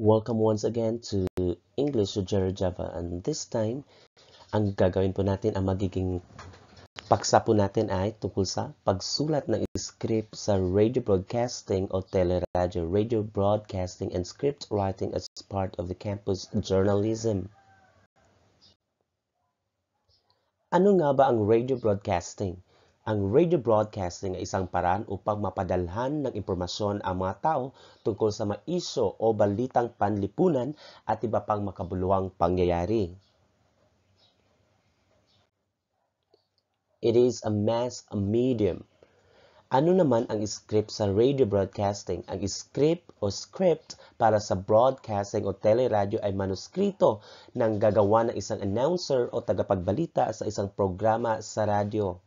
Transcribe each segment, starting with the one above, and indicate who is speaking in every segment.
Speaker 1: Welcome once again to English with Jerry Java, and this time, ang gagawin po natin, ang magiging paksa po natin ay tungkol sa pagsulat ng script sa radio broadcasting o teleradyo, radio broadcasting and script writing as part of the campus journalism. Ano nga ba ang radio broadcasting? Ang radio broadcasting ay isang paraan upang mapadalhan ng impormasyon ang mga tao tungkol sa mga isyo o balitang panlipunan at iba pang makabuluhang pangyayari. It is a mass medium. Ano naman ang script sa radio broadcasting? Ang script o script para sa broadcasting o teleradyo ay manuskrito ng gagawa ng isang announcer o tagapagbalita sa isang programa sa radyo.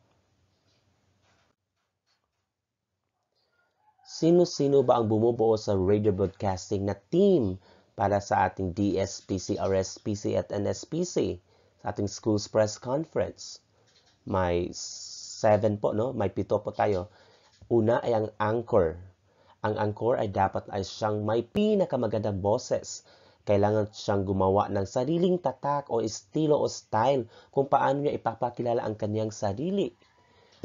Speaker 1: Sino-sino ba ang bumubuo sa radio broadcasting na team para sa ating DSPC, RSPC at NSPC, sa ating school's press conference? May 7 po, no? May 7 po tayo. Una ay ang anchor. Ang anchor ay dapat ay siyang may pinakamagandang boses. Kailangan siyang gumawa ng sariling tatak o estilo o style kung paano niya ipapakilala ang kanyang sarili.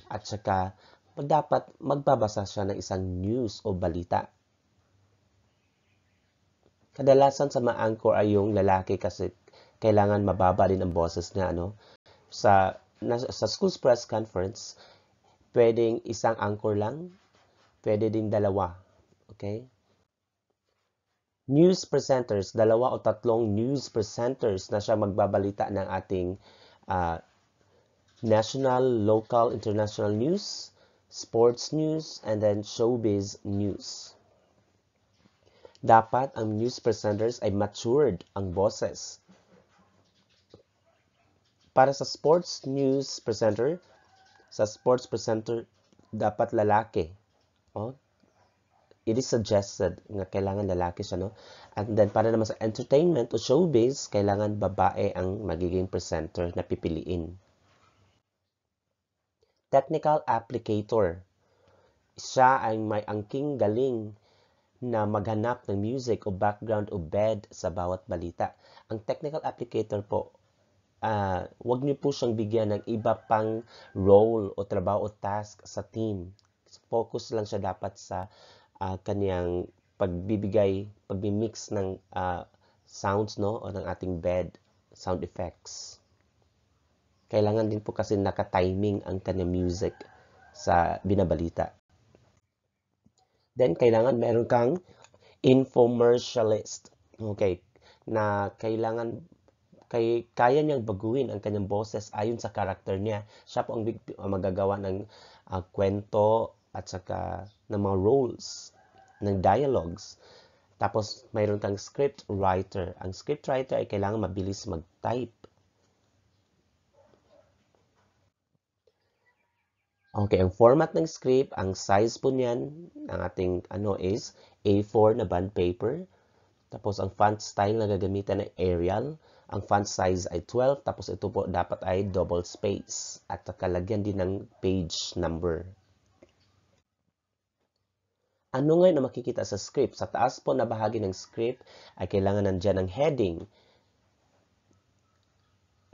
Speaker 1: At saka, dapat magbabasa siya ng isang news o balita. Kadalasan sa mga anchor ay yung lalaki kasi kailangan mababa din ang boses niya, ano? Sa school's press conference, pwedeng isang anchor lang, pwede din dalawa. Okay? News presenters, 2 o 3 news presenters na siya magbabalita ng ating national, local, international news, sports news, and then showbiz news. Dapat ang news presenters ay matured ang boses. Para sa sports news presenter, dapat lalaki. Oh? It is suggested na kailangan lalaki siya, no? And then para naman sa entertainment o showbiz, kailangan babae ang magiging presenter na pipiliin. Technical applicator. Siya ay may angking galing na maghanap ng music o background o bed sa bawat balita. Ang technical applicator po, wag niyo po siyang bigyan ng iba pang role o trabaho o task sa team. Focus lang siya dapat sa kaniyang pagmimix ng sounds, no, o ng ating bed, sound effects. Kailangan din po kasi naka-timing ang kanyang music sa binabalita. Then, kailangan meron kang infomercialist. Okay, na kaya niyang baguhin ang kanyang boses ayon sa karakter niya. Siya po ang magagawa ng kwento at saka ng mga roles, ng dialogues. Tapos, mayroon kang script writer. Ang script writer ay kailangan mabilis mag-type. Okay, ang format ng script, ang size po niyan, ang ating is A4 na bond paper. Tapos ang font style na gagamitan ay Arial. Ang font size ay 12. Tapos ito po dapat ay double space. At nakalagyan din ng page number. Ano ngayon na makikita sa script? Sa taas po na bahagi ng script ay kailangan nandyan ang heading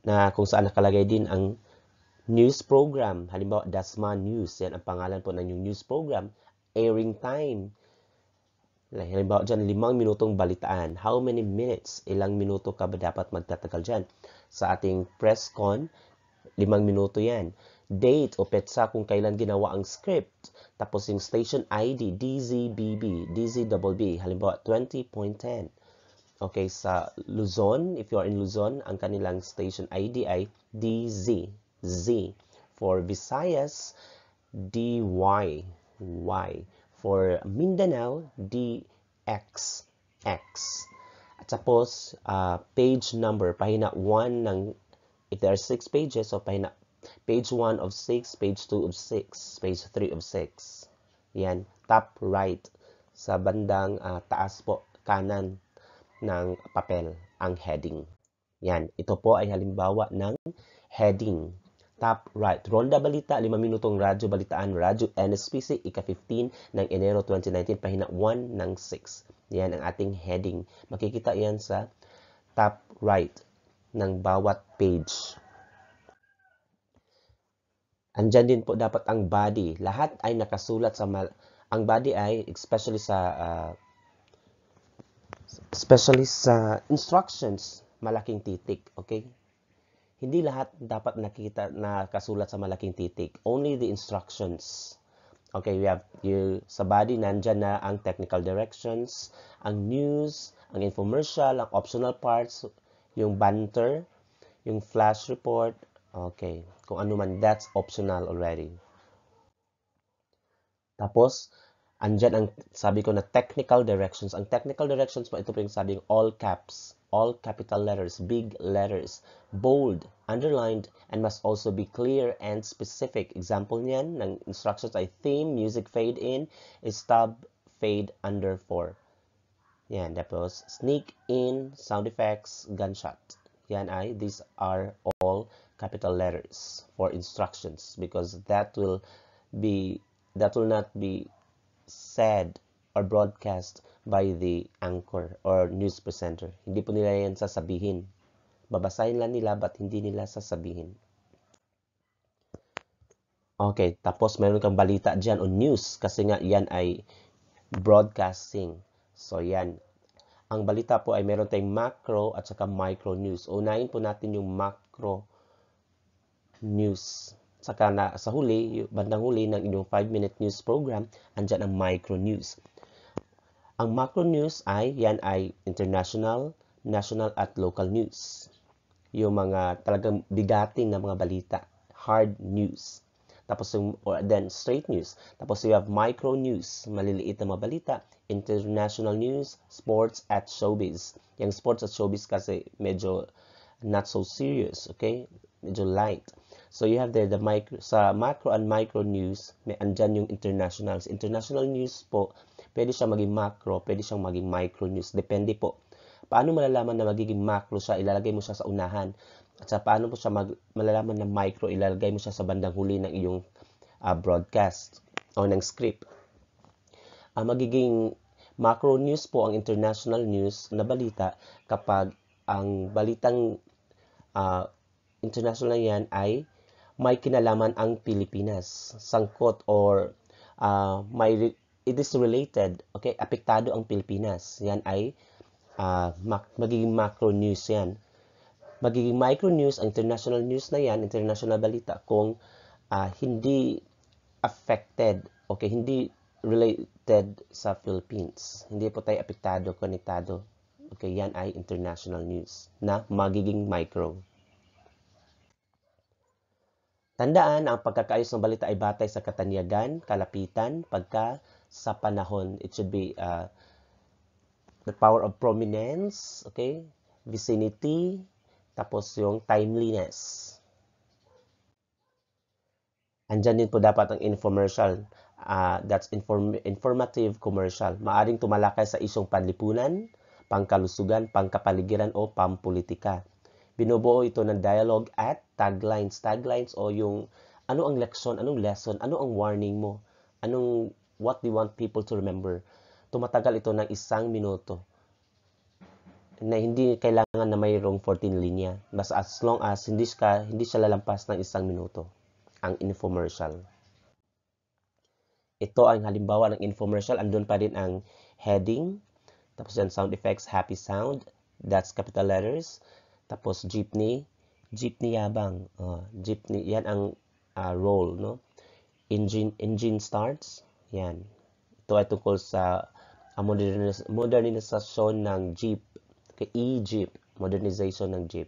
Speaker 1: na kung saan nakalagay din ang news program. Halimbawa, Dasma News. Yan ang pangalan po ng yung news program. Airing time. Halimbawa dyan, 5 minutong balitaan. How many minutes? Ilang minuto ka ba dapat magtatagal dyan? Sa ating press con, 5 minuto yan. Date o petsa kung kailan ginawa ang script. Tapos yung station ID, DZBB, DZBB. Halimbawa, 20.10. Okay, sa Luzon, if you are in Luzon, ang kanilang station ID ay DZ. Z. For Visayas, DY. Y. For Mindanao, DX. X. At tapos, page number, pahina 1 ng, if there are 6 pages, so pahina, page 1 of 6, page 2 of 6, page 3 of 6. Yan, top right, sa bandang taas po, kanan ng papel, ang heading. Yan, ito po ay halimbawa ng heading. Top right, Ronda Balita, 5 minutong radyo balitaan, radyo NSPC, ika-15 ng Enero 2019, pahina 1 ng 6. Yan ang ating heading. Makikita yan sa top right ng bawat page. Andyan din po dapat ang body. Lahat ay nakasulat sa ang body ay especially sa instructions, malaking titik, okay? Hindi lahat dapat nakasulat sa malaking titik. Only the instructions. Okay, we have sa body nandyan na ang technical directions, ang news, ang infomercial, ang optional parts, yung banter, yung flash report. Okay, kung ano man, that's optional already. Tapos, andyan ang sabi ko na technical directions. Ang technical directions po, ito po yung sabing all caps, all capital letters, big letters, bold, underlined, and must also be clear and specific. Example niyan ng instructions ay theme, music fade in, stub, fade under 4. Yan, tapos sneak in, sound effects, gunshot. Yan ay, these are all capital letters for instructions because that will not be said or broadcast by the anchor or news presenter. Hindi po nila yan sasabihin. Babasahin lang nila but hindi nila sasabihin. Okay, tapos meron kang balita dyan o news kasi nga yan ay broadcasting. So yan. Ang balita po ay meron tayong macro at saka micro news. Unahin po natin yung macro news. Saka sa huli, bandang huli ng inyong 5-minute news program, andyan ang micro news. Ang macro news yan ay international, national at local news. Yung mga talagang bigating na mga balita, hard news. Tapos then straight news. Tapos you have micro news, maliliit na mga balita, international news, sports at showbiz. Yung sports at showbiz kasi medyo not so serious, okay? Medyo light. So you have there sa macro and micro news, may andyan yung internationals. International news po, pwede siya maging macro, pwede siyang maging micro news. Depende po. Paano malalaman na magiging macro siya? Ilalagay mo siya sa unahan. At sa paano po siya malalaman na micro? Ilalagay mo siya sa bandang huli ng iyong broadcast o ng script. Magiging macro news po ang international news na balita kapag ang balitang international yan ay may kinalaman ang Pilipinas, sangkot or it is related, okay, apektado ang Pilipinas. Yan ay magiging macro news yan. Magiging micro news, ang international news na yan, international balita, kung hindi affected, okay, hindi related sa Philippines. Hindi po tayo apektado, konektado. Okay, yan ay international news na magiging micro. Tandaan, ang pagkakaayos ng balita ay batay sa katanyagan, kalapitan, sa panahon. It should be the power of prominence, okay? Vicinity, tapos yung timeliness. Andyan din po dapat ang infomercial. That's informative commercial. Maaring tumalakay sa isyong panlipunan, pangkalusugan, pangkapaligiran o pampolitika. Binubuo ito ng dialogue at taglines. Taglines o yung ano ang leksyon, anong lesson, ano ang warning mo, what do you want people to remember. Tumatagal ito ng 1 minuto. Na hindi kailangan na mayroong 14 linya. Basta as long as hindi siya lalampas ng 1 minuto. Ang infomercial. Ito ang halimbawa ng infomercial. Andun pa din ang heading. Tapos yan, sound effects, happy sound. That's capital letters. Tapos jeepney yabang. Jeepney, yan ang role, no? Engine starts. Yan. Ito ay tungkol sa modernisasyon ng jeep. Okay, e-jeep. Modernization ng jeep.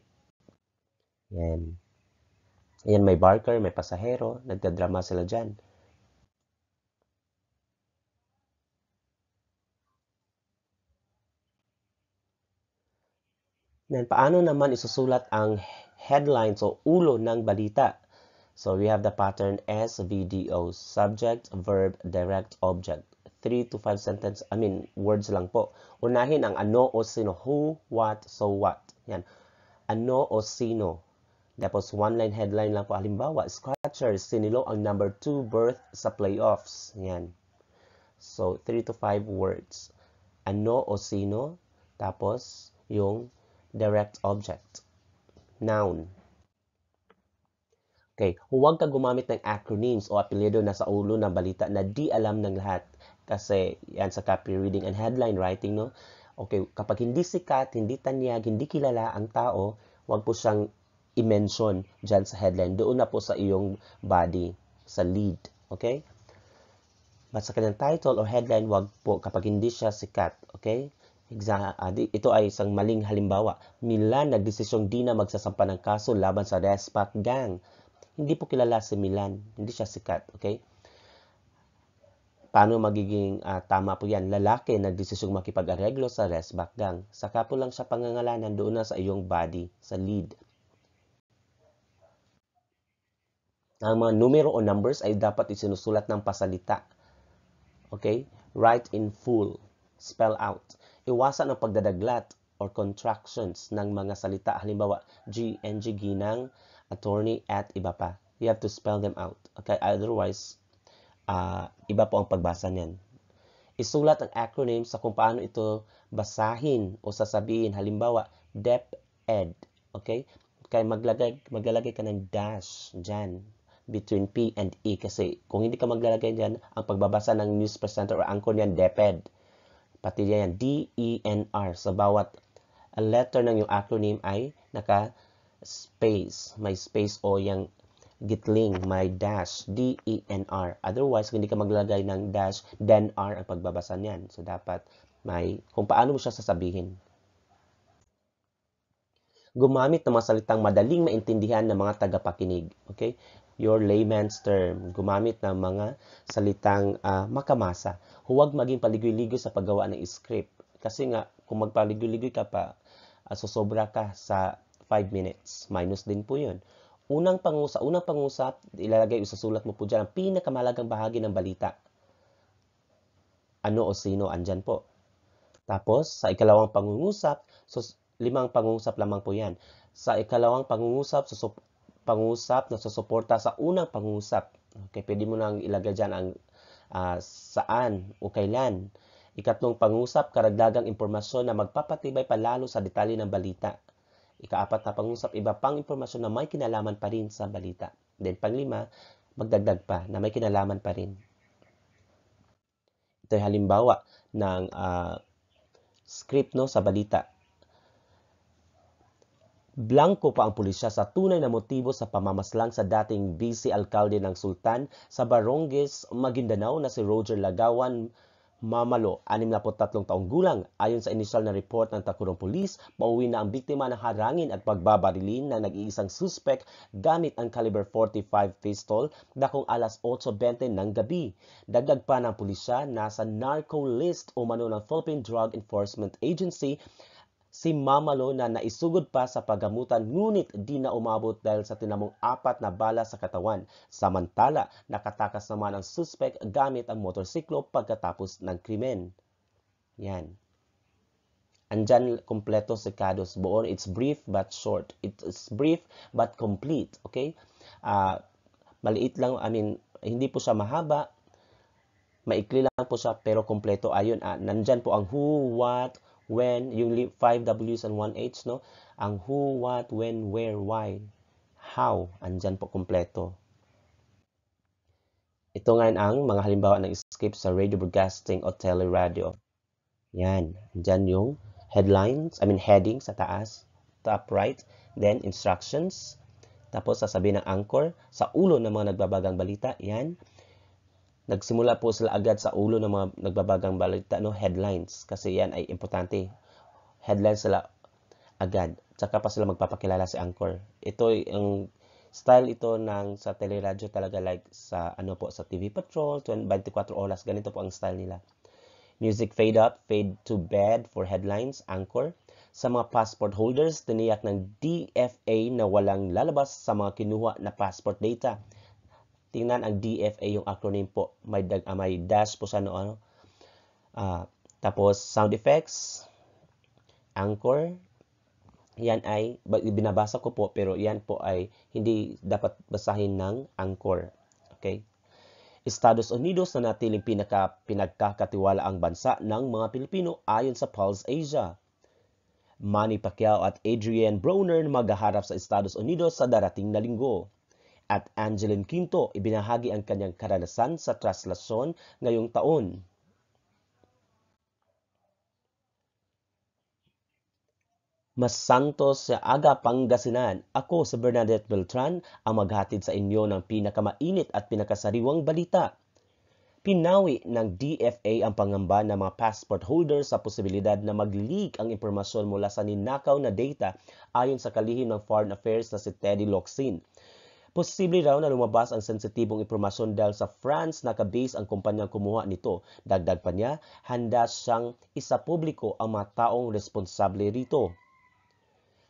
Speaker 1: Yan. Yan, may barker, may pasahero. Nagdadrama sila dyan. Then, paano naman isusulat ang headlines o ulo ng balita? So, we have the pattern SVDO, subject, verb, direct, object. 3 to 5 words lang po. Unahin ang ano o sino, who, what, so what. Yan. Ano o sino. Tapos one-line headline lang po. Halimbawa, Scratchers, sinilo ang number 2 berth sa playoffs. Yan. So, 3 to 5 words. Ano o sino. Tapos, yung direct object. Noun. Okay, huwag ka gumamit ng acronyms o apelyido na sa ulo ng balita na di alam ng lahat. Kasi yan sa copy reading and headline writing, no? Okay, kapag hindi sikat, hindi tanyag, hindi kilala ang tao, huwag po siyang i-mention dyan sa headline. Doon na po sa iyong body, sa lead. Okay? But sa kanyang title or headline, huwag po kapag hindi siya sikat. Okay? Ito ay isang maling halimbawa. Milan nagdesisyong di na magsasampa ng kaso laban sa Respat Gang. Hindi po kilala si Milan. Hindi siya sikat. Okay? Paano magiging tama po yan? Lalaki nagdesisyong makipag-areglo sa Resbat Gang. Saka po lang siya pangangalanan doon na sa iyong body, sa lead. Ang mga numero o numbers ay dapat isinusulat ng pasalita. Okay? Write in full. Spell out. Iwasan ang pagdadaglat or contractions ng mga salita. Halimbawa, GNG ginang, attorney, at iba pa. You have to spell them out. Okay? Otherwise, iba po ang pagbasa niyan. Isulat ang acronym sa kung paano ito basahin o sasabihin. Halimbawa, DepEd. Okay? Kaya maglalagay ka ng dash dyan between P and E kasi kung hindi ka maglalagay dyan, ang pagbabasa ng news presenter or anchor niyan, DepEd. Pati yan, D-E-N-R. So, bawat letter ng yung acronym ay naka-space. May space o yung gitling, may dash, D-E-N-R. Otherwise, kung hindi ka maglalagay ng dash, then R ang pagbabasa niyan. So, dapat may, kung paano mo siya sasabihin. Gumamit ng mga salitang madaling maintindihan ng mga tagapakinig. Okay? Your layman's term. Gumamit ng mga salitang makamasa. Huwag maging paligoy-ligoy sa paggawa ng script. Kasi nga, kung magpaligoy-ligoy ka pa, susobra ka sa 5 minutes. Minus din po yun. Unang pangusap, ilalagay o susulat mo po dyan ang pinakamalagang bahagi ng balita. Ano o sino, andyan po. Tapos, sa ikalawang pangungusap, 5 pangungusap lamang po yan. Sa ikalawang pangungusap na susuporta sa unang pangungusap. Okay, pwede mo nang ilagay dyan ang saan o kailan. Ikatlong pangungusap, karagdagang impormasyon na magpapatibay palalo sa detalye ng balita. Ika-4 na pangungusap, iba pang impormasyon na may kinalaman pa rin sa balita. Then, pang-5, magdagdag pa na may kinalaman pa rin. Ito ay halimbawa ng script sa balita. Blanco pa ang pulisya sa tunay na motibo sa pamamaslang sa dating vice alkalde ng Sultan sa Barongues, Maguindanao na si Roger Lagawan Mamalo, 63 taong gulang. Ayon sa inisyal na report ng Tacurong Police, pauwi na ang biktima ng harangin at pagbabarilin na nag-iisang suspect gamit ang caliber 45 pistol dakong alas 8:20 ng gabi. Dagdag pa ng pulisya, nasa narco list umano ng Philippine Drug Enforcement Agency si Mamalo na naisugod pa sa paggamutan ngunit di na umabot dahil sa tinamong 4 na bala sa katawan. Samantala, nakatakas naman ang suspect gamit ang motorsiklo pagkatapos ng krimen. Yan. Andyan kompleto si Kados Buon. It's brief but short. It's brief but complete. Okay? Maliit lang, hindi po siya mahaba. Maikli lang po siya pero kompleto. Ayun, nandyan po ang who, what, when, yung 5 W's and 1 H, no? Ang who, what, when, where, why, how, andyan po kompleto. Ito ngayon ang mga halimbawa ng script sa radio broadcasting o teleradio. Yan, andyan yung heading sa taas, top right, then instructions, tapos sasabihin ng anchor, sa ulo ng mga nagbabagang balita, yan. Nagsimula po sila agad sa ulo ng mga nagbabagang balita, headlines. Kasi yan ay importante. Headlines sila agad. Tsaka pa sila magpapakilala si anchor. Ito ang style ito ng sa teleradyo talaga like sa sa TV Patrol, 24 oras. Ganito po ang style nila. Music fade up, fade to bed for headlines, anchor. Sa mga passport holders, tiniyak ng DFA na walang lalabas sa mga kinuha na passport data. Tingnan ang DFA, yung acronym po. May dash po sa tapos sound effects, anchor, Yan ay, binabasa ko po, pero yan po ay hindi dapat basahin ng Anchor. Okay? Estados Unidos na natiling pinagkakatiwalaang bansa ng mga Pilipino ayon sa Pulse Asia. Manny Pacquiao at Adrian Broner maghaharap sa Estados Unidos sa darating na linggo. At Angeline Quinto ibinahagi ang kanyang karanasan sa traslasyon ngayong taon. Mas Santos sa Aga Pangasinan. Ako si Bernadette Beltran ang maghatid sa inyo ng pinakamainit at pinakasariwang balita. Pinawi ng DFA ang pangamba ng mga passport holders sa posibilidad na mag-leak ang impormasyon mula sa ninakaw na data ayon sa kalihim ng Foreign Affairs na si Teddy Locsin. Posible raw na lumabas ang sensitibong impormasyon dahil sa France nakabase ang kumpanyang kumuha nito. Dagdag pa niya, handa siyang isapubliko ang mga taong responsable rito.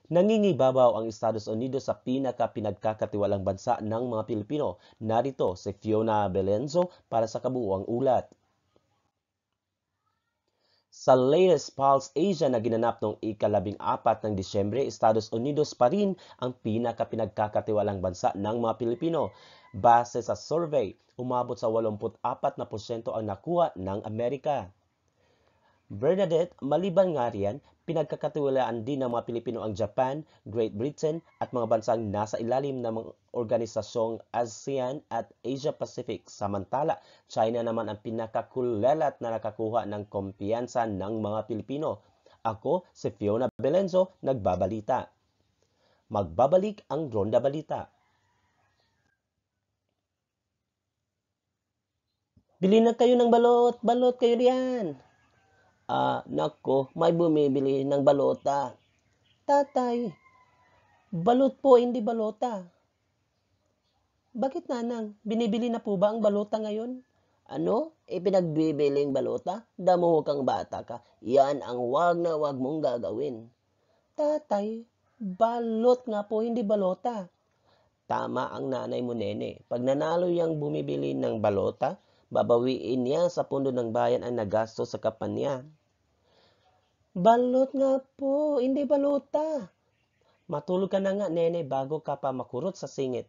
Speaker 1: Nangingibabaw ang Estados Unidos sa pinagkakatiwalang bansa ng mga Pilipino. Narito si Fiona Belenzo para sa kabuuang ulat. Sa latest Pulse Asia na ginanap noong ika-14 ng Disyembre, Estados Unidos pa rin ang pinagkakatiwalang bansa ng mga Pilipino. Base sa survey, umabot sa 84% ang nakuha ng Amerika. Bernadette, maliban nga riyan, pinagkakatiwalaan din ng mga Pilipino ang Japan, Great Britain at mga bansang nasa ilalim ng mga organisasyong ASEAN at Asia Pacific. Samantala, China naman ang pinakakulelat na nakakuha ng kumpiyansa ng mga Pilipino. Ako, si Fiona Belenzo, nagbabalita. Magbabalik ang Ronda Balita. Bili na kayo ng balot, balot kayo riyan. Nako, may bumibili ng balota. Tatay, balot po, hindi balota. Bakit nanang? Binibili na po ba ang balota ngayon? Ano? Pinagbibiling balota? Damo kang bata ka. Yan ang wag na wag mong gagawin. Tatay, balot nga po, hindi balota. Tama ang nanay mo, nene. Pag nanalo yang bumibili ng balota, babawiin niya sa pundo ng bayan ang nagasto sa kapan niya. Balot nga po, hindi balota. Matulog ka na nga, nene, bago ka pa makurot sa singit.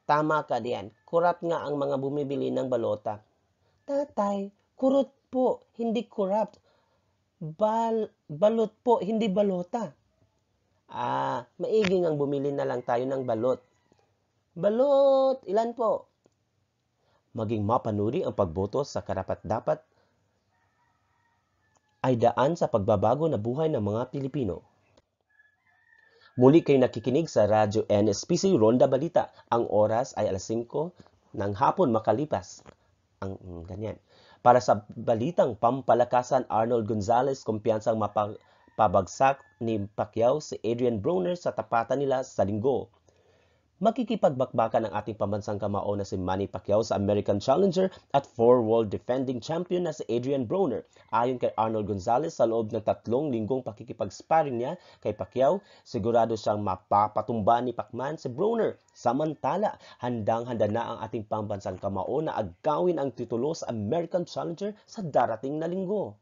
Speaker 1: Tama ka diyan. Kurap nga ang mga bumibili ng balota. Tatay, kurot po, hindi kurap. Balot po, hindi balota. Maiging ang bumili na lang tayo ng balot. Balot, ilan po? Maging mapanuri ang pagboto sa karapat-dapat ay daan sa pagbabago na buhay ng mga Pilipino. Muli kayo nakikinig sa Radyo NSPC Ronda Balita. Ang oras ay alas 5 ng hapon makalipas. Ganyan. Para sa balitang pampalakasan, Arnold Gonzalez, kumpiyansang mapabagsak ni Pacquiao si Adrian Broner sa tapatan nila sa linggo. Makikipagbakbakan ang ating pambansang kamao na si Manny Pacquiao sa American Challenger at 4-world defending champion na si Adrian Broner. Ayon kay Arnold Gonzalez, sa loob ng 3 linggong pakikipag-sparring niya kay Pacquiao, sigurado siyang mapapatumba ni Pacman si Broner. Samantala, handang-handa na ang ating pambansang kamao na agawin ang titulo sa American Challenger sa darating na linggo.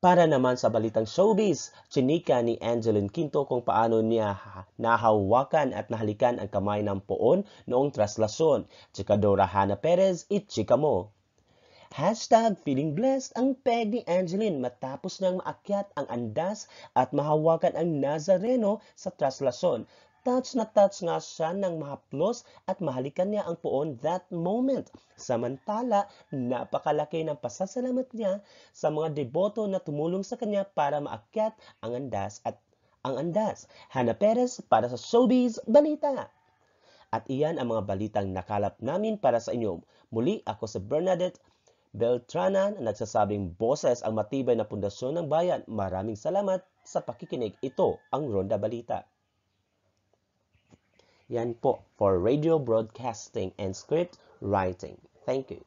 Speaker 1: Para naman sa balitang showbiz, chinika ni Angeline Quinto kung paano niya nahawakan at nahalikan ang kamay ng poon noong traslasyon. Chikadora Hannah Perez, ichika mo. #feeling blessed ang peg ni Angeline matapos niyang maakyat ang andas at mahawakan ang Nazareno sa traslasyon. Touch na touch nga siya ng mahaplos at mahalikan niya ang poon that moment. Samantala, napakalaki ng pasasalamat niya sa mga deboto na tumulong sa kanya para maakyat ang andas. Hannah Perez para sa Showbiz Balita. At iyan ang mga balitang nakalap namin para sa inyo. Muli ako si Bernadette Beltranan, nagsasabing boses ang matibay na pundasyon ng bayan. Maraming salamat sa pakikinig. Ito ang Ronda Balita. Yan po for radio broadcasting and script writing. Thank you.